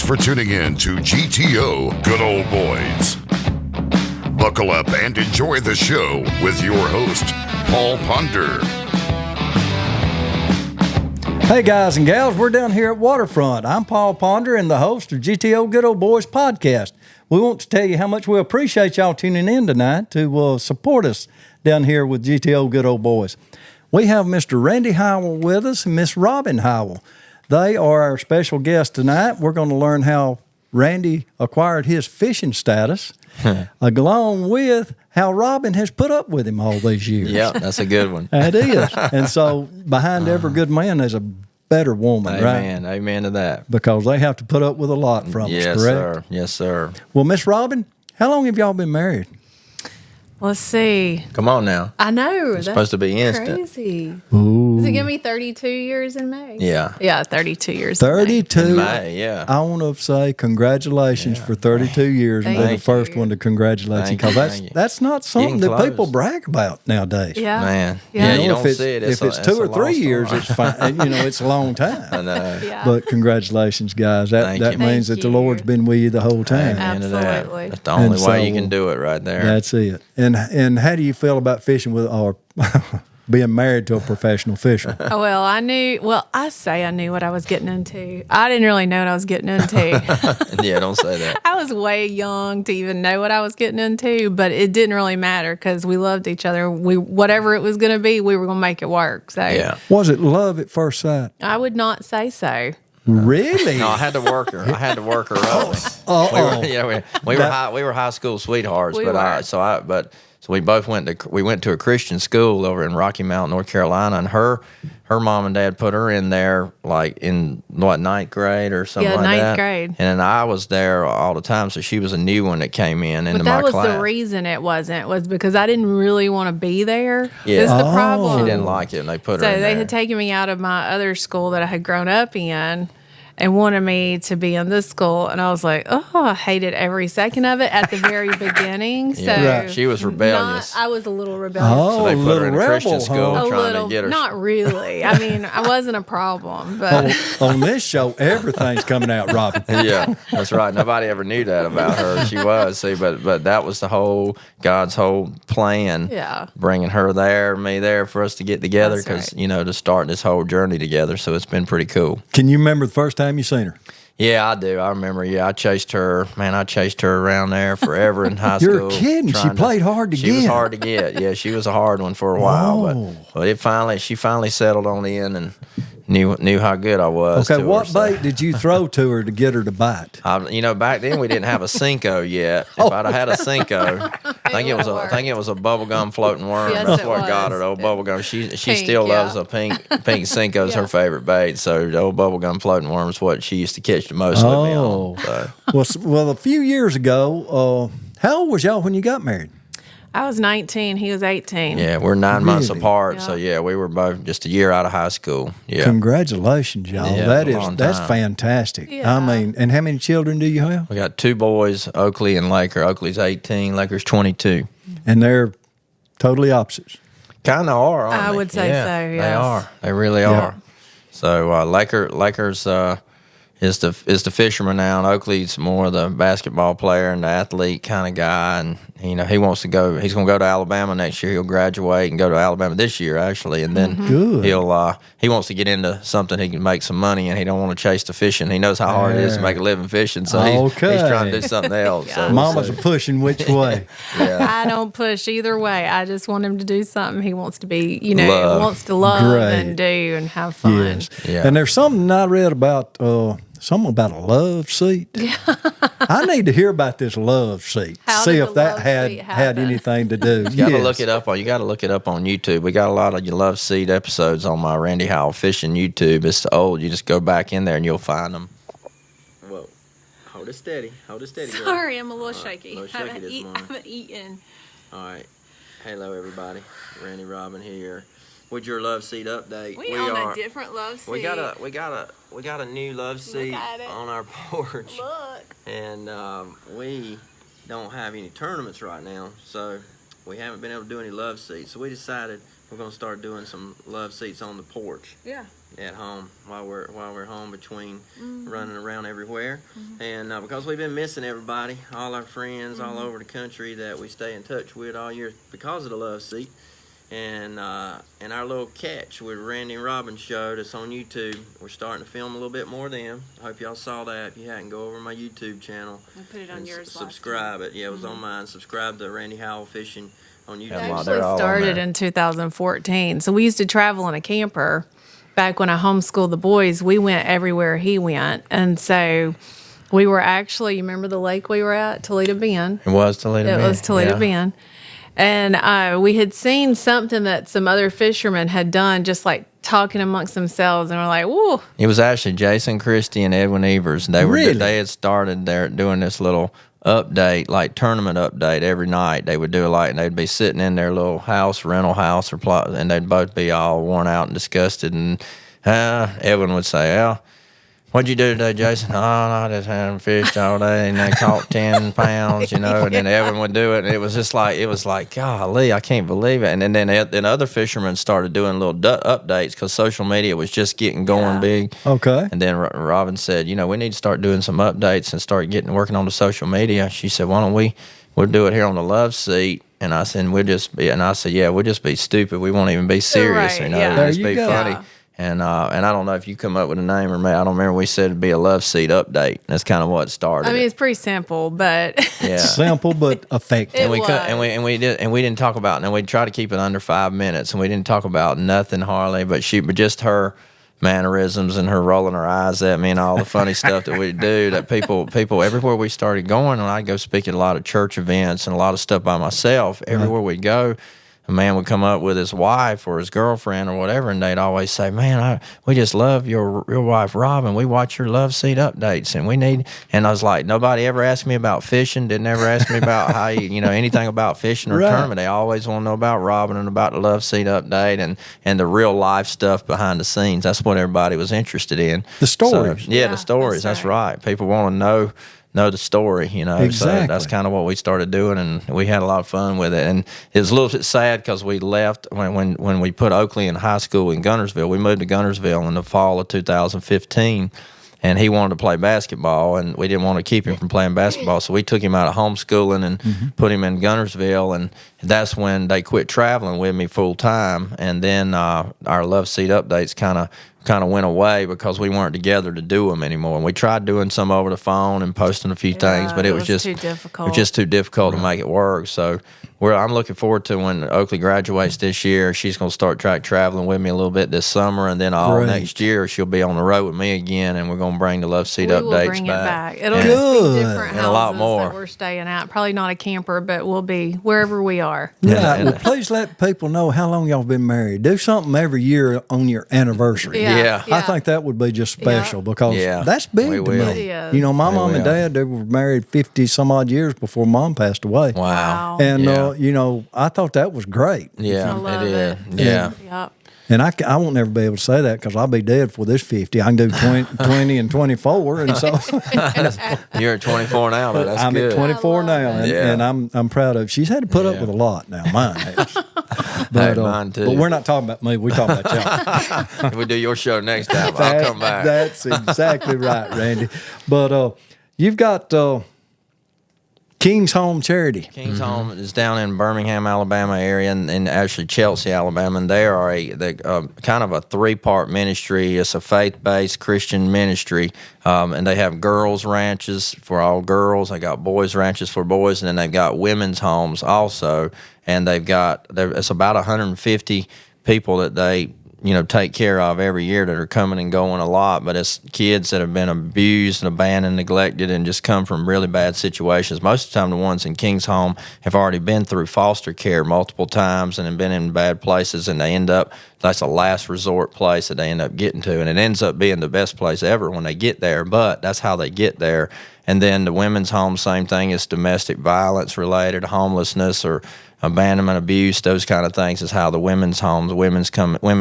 for tuning in to GTO Good Old Boys. Buckle up and enjoy the show with your host, Paul Ponder. Hey guys and gals, we're down here at Waterfront. I'm Paul Ponder and the host of GTO Good Old Boys podcast. We want to tell you how much we appreciate y'all tuning in tonight to support us down here with GTO Good Old Boys. We have Mr. Randy Howell with us and Miss Robin Howell. They are our special guests tonight. We're going to learn how Randy acquired his fishing status, along with how Robin has put up with him all these years. Yeah, that's a good one. It is. And so behind every good man, there's a better woman, Amen. right? Amen to that. Because they have to put up with a lot from us, correct? Sir. Yes, sir. Well, Miss Robin, how long have y'all been married? Let's see. Come on now. I know. It's supposed to be instant. Crazy. Ooh. Is it going to be 32 years in May? Yeah. Yeah, 32 years 32. In May, yeah. I want to say congratulations for 32 years and be the Thank first you. one to congratulate you, Thank you, because thank you. that's not something that close. people brag about nowadays. Yeah. Man. Yeah. Yeah, you if don't see it. If it's 2 or 3 years, it's fine. It's a long time. I know. Yeah. But congratulations, guys. Thank That you. means Thank that the you. Lord's been with you the whole time. Amen to that. Absolutely. That's the only And way you so, can do it right there. That's it. And how do you feel about fishing with or being married to a professional fisherman? Oh, well, I knew what I was getting into. I didn't really know what I was getting into. Yeah, don't say that. I was way young to even know what I was getting into, but it didn't really matter because we loved each other. Whatever it was going to be, we were going to make it work. So Yeah. Was it love at first sight? I would not say so. Really? No, I had to work her. up. We were high school sweethearts, We but were. so we both went to a Christian school over in Rocky Mount, North Carolina, and her mom and dad put her in there like in ninth grade or something Yeah, like ninth that. grade. And then I was there all the time, so she was a new one that came into But my that was class. the reason it was because I didn't really want to be there. Yeah. Is the Oh. problem. She didn't like it, and they put her So in they there. had taken me out of my other school that I had grown up in and wanted me to be in this school. And I was like, oh, I hated every second of it at the very beginning. So Yeah. Right. She was rebellious. I was a little rebellious. Oh, So they put her in a little Christian rebel, school huh? A trying little, to get her. not really. I mean, I wasn't a problem, but On this show, everything's coming out, Robin. Yeah, that's right. Nobody ever knew that about her. She was, see, but that was God's whole plan. Yeah. Bringing her there, me there, for us to get together, That's because right. to start this whole journey together. So it's been pretty cool. Can you remember the first time you seen her? Yeah, I do. I remember. Yeah, I chased her around there forever in high school. You're kidding. She trying played hard to She get. was hard to get. Yeah, she was a hard one for a while, Oh. but she finally settled on in and knew how good I was. Okay, to what her, so. bait did you throw to her to get her to bite? Back then we didn't have a Cinco yet. If I'd have had a Cinco, I think it was a bubblegum floating worm. Yes, That's it what got was. her. The old bubblegum. She Pink, still yeah. loves a pink Cinco's Yeah. her favorite bait. So the old bubblegum floating worm is what she used to catch the most with me Oh. on. So. Well, a few years ago, how old was y'all when you got married? I was 19. He was 18. Yeah, we're 9 months Really? apart. Yeah. So yeah, we were both just a year out of high school. Yeah. Congratulations, y'all. Yeah, That a is long that's time. fantastic. Yeah. I mean, and how many children do you have? We got 2 boys, Oakley and Laker. Oakley's 18, Laker's 22. And they're totally opposites. Kind of are, aren't I they? would say Yeah, so, They yes. are. They really are. So Lakers is the fisherman now, and Oakley's more the basketball player and the athlete kind of guy. And he wants to go. He's going to go to Alabama next year. He'll graduate and go to Alabama this year actually, and then Good. he wants to get into something he can make some money, and he don't want to chase the fishing. He knows how hard it is to make a living fishing, so he's trying to do something else. So we'll Mama's see. pushing which way? Yeah. I don't push either way. I just want him to do something he wants to be, Love. wants to love Great. and do and have fun. Yes. Yeah. And there's something I read about something about a love seat. I need to hear about this love seat. How See did if the that love had seat had happen? anything to do. You gotta look it up on. You gotta look it up on YouTube. We got a lot of your Love Seat episodes on my Randy Howell Fishing YouTube. It's old. You just go back in there and you'll find them. Whoa, hold it steady. Hold it steady. girl. Sorry, I'm a little shaky. little shaky this morning. haven't eaten. All right. Hello, everybody. Randy Robin here with your Love Seat update. We on a different love seat. We got a new love seat at it. on our porch, Look. and we don't have any tournaments right now, so we haven't been able to do any love seats. So we decided we're going to start doing some love seats on the porch. Yeah. at home while we're home between running around everywhere, and because we've been missing everybody, all our friends all over the country that we stay in touch with all year because of the Love Seat, and our little catch with Randy and Robin's show that's on YouTube. We're starting to film a little bit more of them. I hope y'all saw that. If you hadn't, go over to my YouTube channel. I put it on yours. Subscribe it. Yeah, it was on mine. Subscribe to Randy Howell Fishing on YouTube. It actually started in 2014. So we used to travel in a camper. Back when I homeschooled the boys, we went everywhere he went. And so we were actually, you remember the lake we were at, Toledo Bend? It was Toledo Bend. It was Toledo Bend. And we had seen something that some other fishermen had done, just like talking amongst themselves. And we're like, whoa. It was actually Jason Christie and Edwin Evers. They had started there doing this little update, like tournament update every night. They would do it and they'd be sitting in their little rental house, and they'd both be all worn out and disgusted. And Edwin would say, "What'd you do today, Jason?" "Oh, no, I just hadn't fished all day, and I caught 10 pounds, And then Evan would do it, and it was like, golly, I can't believe it. And then other fishermen started doing little updates because social media was just getting going big. Okay. And then Robin said, we need to start doing some updates and start working on the social media. She said, why don't we'll do it here on the Love Seat. And I said, we'll just be stupid. We won't even be serious, Right, It'll just be funny. Yeah. And I don't know if you come up with a name or maybe I don't remember. We said it'd be a Love Seat update. That's kind of what started. I mean, it's pretty simple, but simple but effective. And we didn't talk about. And we tried to keep it under 5 minutes, and we didn't talk about nothing hardly, but just her mannerisms and her rolling her eyes at me and all the funny stuff that we do. That people everywhere we started going, and I'd go speak at a lot of church events and a lot of stuff by myself. Everywhere we go, a man would come up with his wife or his girlfriend or whatever, and they'd always say, "Man, we just love your wife, Robin. We watch your Love Seat updates, and we need." And I was like, nobody ever asked me about fishing. Didn't ever ask me about how anything about fishing or tournament. They always want to know about Robin and about the Love Seat update and the real life stuff behind the scenes. That's what everybody was interested in. The stories. So, the stories. That's right. People want to know the story, Exactly. So that's kind of what we started doing, and we had a lot of fun with it. And it was a little bit sad because we left when we put Oakley in high school in Guntersville. We moved to Guntersville in the fall of 2015, and he wanted to play basketball, and we didn't want to keep him from playing basketball, so we took him out of homeschooling and put him in Guntersville, and that's when they quit traveling with me full time. And then our Love Seat updates kind of went away because we weren't together to do them anymore. And we tried doing some over the phone and posting a few things, but it was just too difficult. It was just too difficult to make it work. So I'm looking forward to when Oakley graduates this year. She's going to start traveling with me a little bit this summer, and then next year she'll be on the road with me again, and we're going to bring the Love Seat updates will bring back. It back. It'll just be different and houses a lot more that we're staying at. Probably not a camper, but we'll be wherever we are. Yeah. Well, please let people know how long y'all been married. Do something every year on your anniversary. Yeah. I think that would be just special because that's big to me. It is. My mom and dad, they were married 50 some odd years before mom passed away. Wow. And, I thought that was great. Yeah, I love it is. it. Yeah. Yep. And I won't never be able to say that because I'll be dead for this 50. I can do 20 and 24. And so You're at 24 now, though. That's I'm good. at 24 now. And I'm proud of it. She's had to put up with a lot now. Mine has. But, mine too. But we're not talking about me. We're talking about y'all. We'll do your show next time. I'll come back. That's exactly right, Randy. But you've got King's Home Charity. King's Home is down in Birmingham, Alabama area, and actually Chelsea, Alabama. And they are kind of a 3-part ministry. It's a faith-based Christian ministry, and they have girls' ranches for all girls. They got boys' ranches for boys, and then they've got women's homes also. And it's about 150 people that they take care of every year that are coming and going a lot, but it's kids that have been abused and abandoned, neglected, and just come from really bad situations. Most of the time, the ones in King's Home have already been through foster care multiple times and have been in bad places, and that's a last resort place that they end up getting to, and it ends up being the best place ever when they get there, but that's how they get there. And then the women's home, same thing, is domestic violence related, homelessness or abandonment, abuse, those kind of things is how the women's homes, women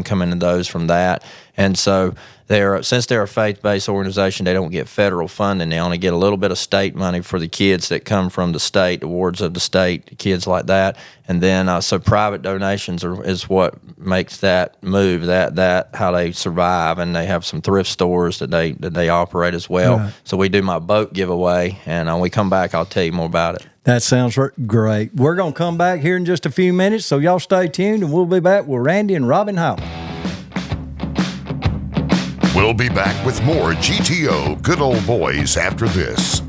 come into those from that. And so since they're a faith-based organization, they don't get federal funding. They only get a little bit of state money for the kids that come from the state, awards of the state, kids like that. And then so private donations is what makes that move, that how they survive. And they have some thrift stores that they operate as well. Right. So we do my boat giveaway, and when we come back, I'll tell you more about it. That sounds great. We're going to come back here in just a few minutes, so y'all stay tuned, and we'll be back with Randy and Robin Howell. We'll be back with more GTO Good Old Boys after this.